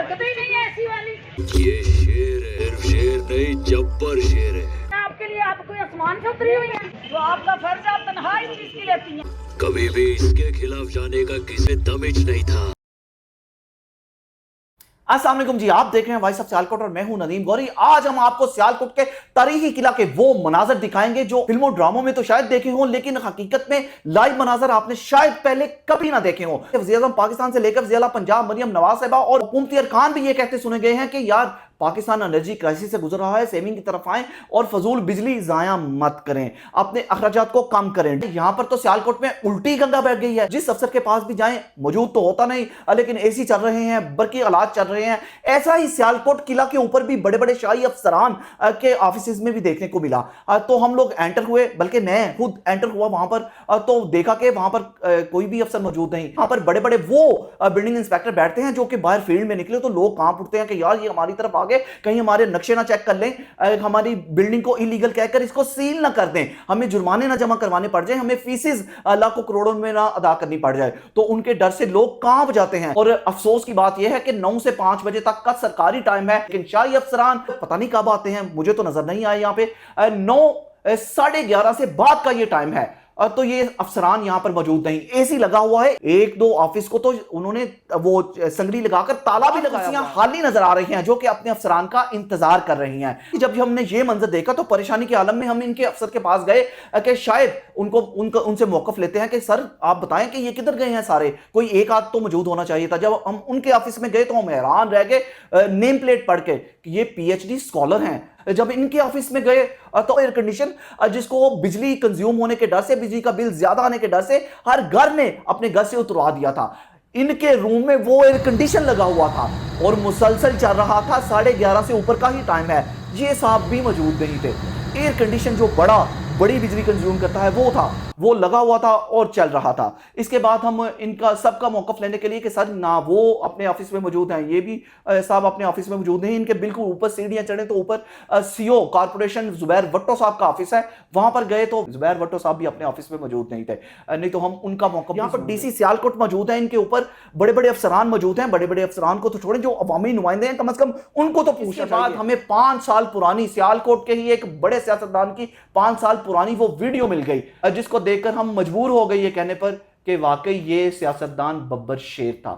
हरकतें ही नहीं है ऐसी वाली। ये शेर है, शेर नहीं जब्बर शेर है। आपके लिए आप कोई आसमान से उतरी हुई है? जो आपका फर्ज है, आप तनहा इस चीज की लेती हैं। कभी भी इसके खिलाफ जाने का किसी दमिज नहीं था। अस्सलाम वालेकुम जी, आप देख रहे हैं वॉइस ऑफ सियालकोट और मैं हूं नदीम गौरी। आज हम आपको सियालकोट के तारीखी किला के वो मनाजर दिखाएंगे जो फिल्मों ड्रामों में तो शायद देखे हों, लेकिन हकीकत में लाइव मनाजर आपने शायद पहले कभी ना देखे हों। वज़ीर आज़म पाकिस्तान से लेकर वज़ीर आला पंजाब मरियम नवाज साहिबा और हुकूमती अरकान भी ये कहते सुने गए हैं कि यार पाकिस्तान एनर्जी क्राइसिस से गुजर रहा है, सेविंग की तरफ आएं और फजूल बिजली जाया मत करें, अपने अखराजात को कम करें। यहां पर तो सियालकोट में उल्टी गंगा बैठ गई है। जिस अफसर के पास भी जाएं मौजूद तो होता नहीं, लेकिन एसी चल रहे हैं, बरकी हालात चल रहे हैं। ऐसा ही सियालकोट किला के ऊपर भी बड़े बड़े शाही अफसरान के ऑफिस में भी देखने को मिला। तो हम लोग एंटर हुए, बल्कि मैं खुद एंटर हुआ वहां पर, तो देखा कि वहां पर कोई भी अफसर मौजूद नहीं। वहां पर बड़े बड़े वो बिल्डिंग इंस्पेक्टर बैठते हैं जो कि बाहर फील्ड में निकले तो लोग कांप उठते हैं कि यार ये हमारी तरफ कहीं हमारे नक्शे ना चेक कर लें, हमारी बिल्डिंग को इलीगल कहकर इसको सील ना कर दें, हमें जुर्माने ना जमा करवाने पड़ जाए, हमें फीसेस लाखों करोड़ों में ना अदा करनी पड़ जाए। तो उनके डर से लोग कांप जाते हैं। और अफसोस की बात यह है कि 9 से 5 बजे तक का सरकारी टाइम है, लेकिन शाही अफसरान पता नहीं कब आते हैं, मुझे तो नजर नहीं आए। यहाँ पे 9 साढ़े 11 से बाद का ये टाइम है, तो ये अफसरान यहां पर मौजूद नहीं। एसी लगा हुआ है, एक दो ऑफिस को तो उन्होंने वो संगड़ी लगाकर ताला भी लगाया। खाली नजर आ रही हैं जो कि अपने अफसरान का इंतजार कर रही हैं। जब हमने ये मंजर देखा तो परेशानी के आलम में हम इनके अफसर के पास गए कि शायद उनसे मौकफ लेते हैं कि सर आप बताएं कि ये किधर गए हैं सारे, कोई एक आध तो मौजूद होना चाहिए था। जब हम उनके ऑफिस में गए तो हम हैरान रह गए नेम प्लेट पढ़ के कि ये पीएचडी स्कॉलर हैं। जब इनके ऑफिस में गए तो एयर कंडीशन, जिसको बिजली कंज्यूम होने के डर से, बिजली का बिल ज्यादा आने के डर से हर घर ने अपने घर से उतरवा दिया था, इनके रूम में वो एयर कंडीशन लगा हुआ था और मुसलसल चल रहा था। 11:30 से ऊपर का ही टाइम है। ये साहब भी मौजूद नहीं थे। एयर कंडीशन जो बड़ी बिजली कंज्यूम करता है वो लगा हुआ था और चल रहा था। इसके बाद हम इनका सबका मौकफ लेने के लिए कि सर ना वो अपने ऑफिस में मौजूद हैं, ये भी साहब अपने ऑफिस में मौजूद नहीं। इनके बिल्कुल ऊपर सीढ़ियां चढ़े तो ऊपर सीओ कॉर्पोरेशन जुबैर भट्टो साहब का ऑफिस है, वहां पर गए तो जुबैर भट्टो साहब भी अपने ऑफिस में मौजूद नहीं थे, नहीं तो हम उनका मौकफ। यहाँ पर डीसी सियालकोट मौजूद है, इनके ऊपर बड़े बड़े अफसरान मौजूद हैं। बड़े बड़े अफसरान को तो छोड़े, जो अवामी नुमाइंदे हैं कम से कम उनको तो पूछना चाहिए। हमें 5 साल पुरानी सियालकोट के ही एक बड़े सियासतदान की 5 साल पुरानी वो वीडियो मिल गई, जिसको देखकर हम मजबूर हो गई ये कहने पर कि वाकई ये सियासतदान बब्बर शेर था,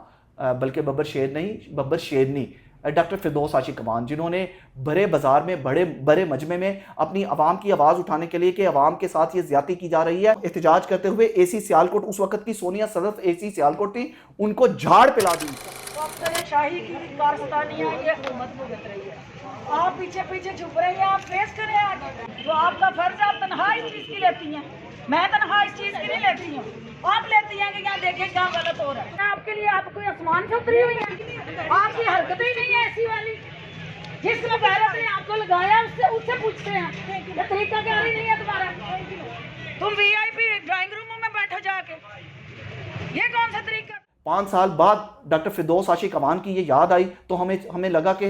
बल्कि बब्बर शेर नहीं, बब्बर शेरनी, डॉक्टर फिरदौस आशिक कमान, जिन्होंने बड़े बाजार में बड़े मजमे में अपनी आवाम की आवाज़ उठाने के लिए कि आवाम के साथ ये ज्यादती की जा रही है, एहतजाज करते हुए एसी सियालकोट, उस वक्त की सोनिया सदफ एसी सियालकोट थी, उनको झाड़ पिला दी। शाही की कारस्तानियां ये हुकूमत भुगत रही है, आप पीछे पीछे छुप रही हैं। आप फेस करें आगे, जो आपका फर्ज है, आप तनहा इस चीज की लेती हैं। मैं तनहा इस चीज की नहीं लेती हूँ, आप लेती हैं कि यहाँ देखें क्या गलत हो रहा है। आपके लिए आप कोई आसमान से उतरी हुई है? आपकी हरकतें ही नहीं है ऐसी वाली। जिस वकालत ने आपको लगाया उससे पूछते हैं ये तरीका क्या नहीं है तुम्हारा। तुम वीआईपी ड्राइंग रूम में बैठो जाके, ये कौन सा तरीका। 5 साल बाद डॉक्टर फिरदौस आशिक कमान की ये याद आई तो हमें लगा कि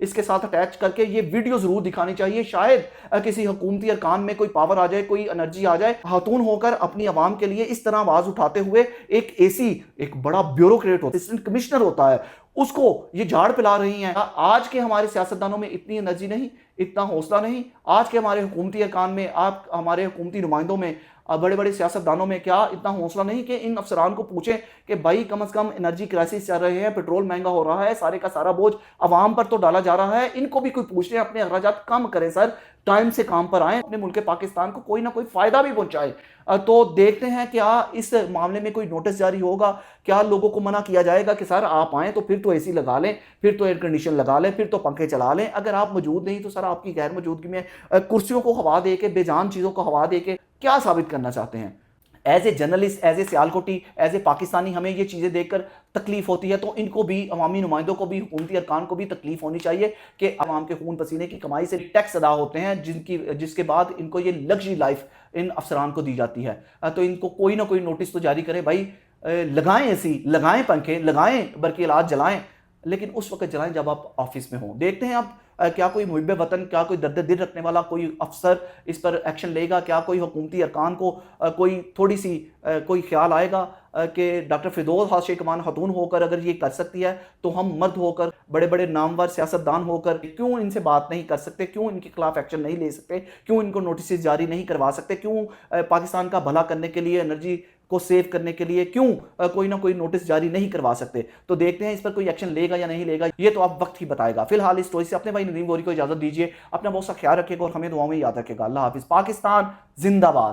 इसके साथ अटैच करके ये वीडियो जरूर दिखानी चाहिए। शायद किसी हुकूमती अरकान में कोई पावर आ जाए, कोई एनर्जी आ जाए, खातून होकर अपनी आवाम के लिए इस तरह आवाज उठाते हुए एक एसी, एक बड़ा ब्यूरोक्रेट होता है, असिस्टेंट कमिश्नर होता है, उसको ये झाड़ पिला रही हैं। आज के हमारे सियासतदानों में इतनी एनर्जी नहीं, इतना हौसला नहीं। आज के हमारे हुकूमती अरकान में, आप हमारे हुकूमती नुमाइंदों में, बड़े बड़े सियासतदानों में क्या इतना हौसला नहीं कि इन अफसरान को पूछें कि भाई कम से कम एनर्जी क्राइसिस चल रहे हैं, पेट्रोल महंगा हो रहा है, सारे का सारा बोझ अवाम पर तो डाला जा रहा है, इनको भी कोई पूछ ले, अपने अखराजात कम करें सर, टाइम से काम पर आए, अपने मुल्क पाकिस्तान को कोई ना कोई फायदा भी पहुंचाए। तो देखते हैं क्या इस मामले में कोई नोटिस जारी होगा, क्या लोगों को मना किया जाएगा कि सर आप आएँ तो फिर तो एसी लगा लें, फिर तो एयर कंडीशन लगा लें, फिर तो पंखे चला लें। अगर आप मौजूद नहीं तो सर आपकी गैर मौजूदगी में कुर्सियों को हवा दे के, बेजान चीज़ों को हवा दे के क्या साबित करना चाहते हैं। As a journalist, as a Sialkoti, as a Pakistani हमें ये चीज़ें देखकर तकलीफ होती है, तो इनको भी, अवामी नुमाइंदों को भी, हुकूमती अरकान को भी तकलीफ होनी चाहिए कि अवाम के खून पसीने की कमाई से टैक्स अदा होते हैं, जिसके बाद इनको ये लग्जरी लाइफ इन अफसरान को दी जाती है। तो इनको कोई ना कोई नोटिस तो जारी करें भाई, लगाएं एसी, लगाएं पंखे, लगाएं बरक़ी आलात जलाएं, लेकिन उस वक्त जलाएं जब आप ऑफिस में हों। देखते हैं आप क्या कोई मुहिब वतन, क्या कोई दर्द दिल रखने वाला कोई अफसर इस पर एक्शन लेगा, क्या कोई हुकूमती अरकान को कोई थोड़ी सी कोई ख्याल आएगा कि डॉक्टर फिरदौस हाशिर कमान खतून होकर अगर ये कर सकती है तो हम मर्द होकर, बड़े बड़े नामवर सियासतदान होकर क्यों इनसे बात नहीं कर सकते, क्यों इनके खिलाफ एक्शन नहीं ले सकते, क्यों इनको नोटिस जारी नहीं करवा सकते, क्यों पाकिस्तान का भला करने के लिए, एनर्जी को सेव करने के लिए क्यों कोई ना कोई नोटिस जारी नहीं करवा सकते। तो देखते हैं इस पर कोई एक्शन लेगा या नहीं लेगा, ये तो आप वक्त ही बताएगा। फिलहाल इस स्टोरी से अपने भाई नदीम गौरी को इजाजत दीजिए। अपना बहुत सा ख्याल रखिएगा और हमें दुआओं में याद रखिएगा। अल्लाह हाफिज। पाकिस्तान जिंदाबाद।